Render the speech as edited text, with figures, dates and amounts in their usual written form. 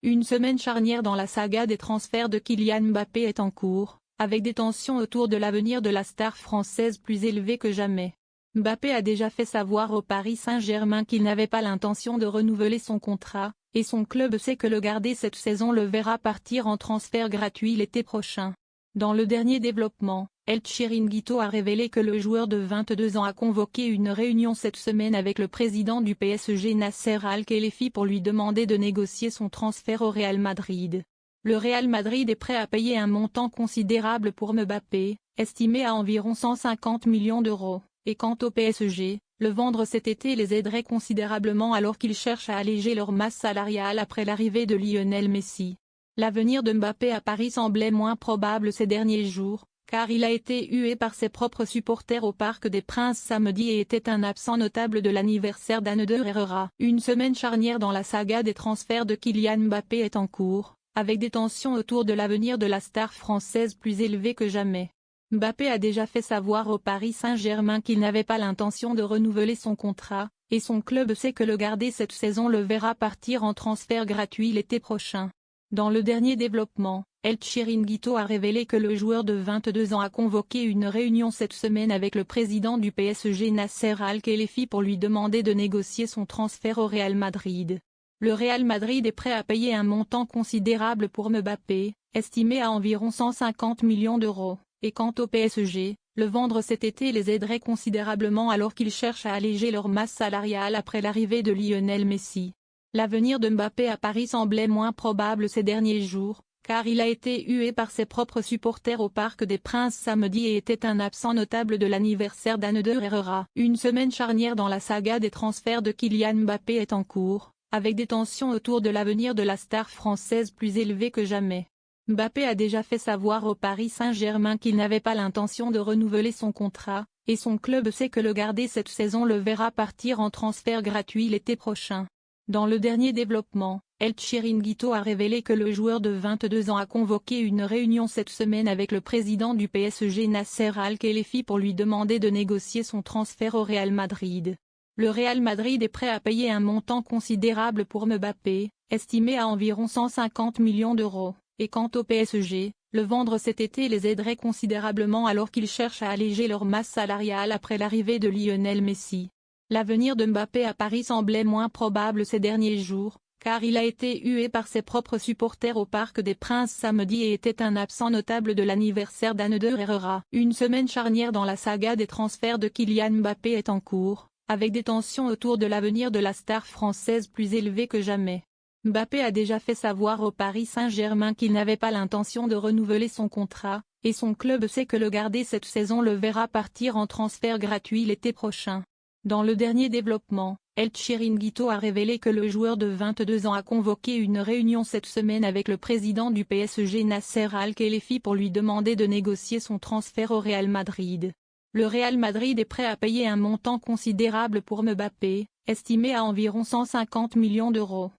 Une semaine charnière dans la saga des transferts de Kylian Mbappé est en cours, avec des tensions autour de l'avenir de la star française plus élevées que jamais. Mbappé a déjà fait savoir au Paris Saint-Germain qu'il n'avait pas l'intention de renouveler son contrat, et son club sait que le garder cette saison le verra partir en transfert gratuit l'été prochain. Dans le dernier développement, El Chiringuito a révélé que le joueur de 22 ans a convoqué une réunion cette semaine avec le président du PSG Nasser Al-Khelaifi pour lui demander de négocier son transfert au Real Madrid. Le Real Madrid est prêt à payer un montant considérable pour Mbappé, estimé à environ 150 millions d'euros, et quant au PSG, le vendre cet été les aiderait considérablement alors qu'ils cherchent à alléger leur masse salariale après l'arrivée de Lionel Messi. L'avenir de Mbappé à Paris semblait moins probable ces derniers jours, car il a été hué par ses propres supporters au Parc des Princes samedi et était un absent notable de l'anniversaire d'Ander Herrera. Une semaine charnière dans la saga des transferts de Kylian Mbappé est en cours, avec des tensions autour de l'avenir de la star française plus élevées que jamais. Mbappé a déjà fait savoir au Paris Saint-Germain qu'il n'avait pas l'intention de renouveler son contrat, et son club sait que le garder cette saison le verra partir en transfert gratuit l'été prochain. Dans le dernier développement, El Chiringuito a révélé que le joueur de 22 ans a convoqué une réunion cette semaine avec le président du PSG Nasser Al-Khelaifi pour lui demander de négocier son transfert au Real Madrid. Le Real Madrid est prêt à payer un montant considérable pour Mbappé, estimé à environ 150 millions d'euros, et quant au PSG, le vendre cet été les aiderait considérablement alors qu'ils cherchent à alléger leur masse salariale après l'arrivée de Lionel Messi. L'avenir de Mbappé à Paris semblait moins probable ces derniers jours, car il a été hué par ses propres supporters au Parc des Princes samedi et était un absent notable de l'anniversaire d'Ander Herrera. Une semaine charnière dans la saga des transferts de Kylian Mbappé est en cours, avec des tensions autour de l'avenir de la star française plus élevées que jamais. Mbappé a déjà fait savoir au Paris Saint-Germain qu'il n'avait pas l'intention de renouveler son contrat, et son club sait que le garder cette saison le verra partir en transfert gratuit l'été prochain. Dans le dernier développement, El Chiringuito a révélé que le joueur de 22 ans a convoqué une réunion cette semaine avec le président du PSG Nasser Al-Khelaifi pour lui demander de négocier son transfert au Real Madrid. Le Real Madrid est prêt à payer un montant considérable pour Mbappé, estimé à environ 150 millions d'euros, et quant au PSG, le vendre cet été les aiderait considérablement alors qu'ils cherchent à alléger leur masse salariale après l'arrivée de Lionel Messi. L'avenir de Mbappé à Paris semblait moins probable ces derniers jours, car il a été hué par ses propres supporters au Parc des Princes samedi et était un absent notable de l'anniversaire d'Ander Herrera. Une semaine charnière dans la saga des transferts de Kylian Mbappé est en cours, avec des tensions autour de l'avenir de la star française plus élevées que jamais. Mbappé a déjà fait savoir au Paris Saint-Germain qu'il n'avait pas l'intention de renouveler son contrat, et son club sait que le garder cette saison le verra partir en transfert gratuit l'été prochain. Dans le dernier développement, El Chiringuito a révélé que le joueur de 22 ans a convoqué une réunion cette semaine avec le président du PSG Nasser Al-Khelaifi pour lui demander de négocier son transfert au Real Madrid. Le Real Madrid est prêt à payer un montant considérable pour Mbappé, estimé à environ 150 millions d'euros,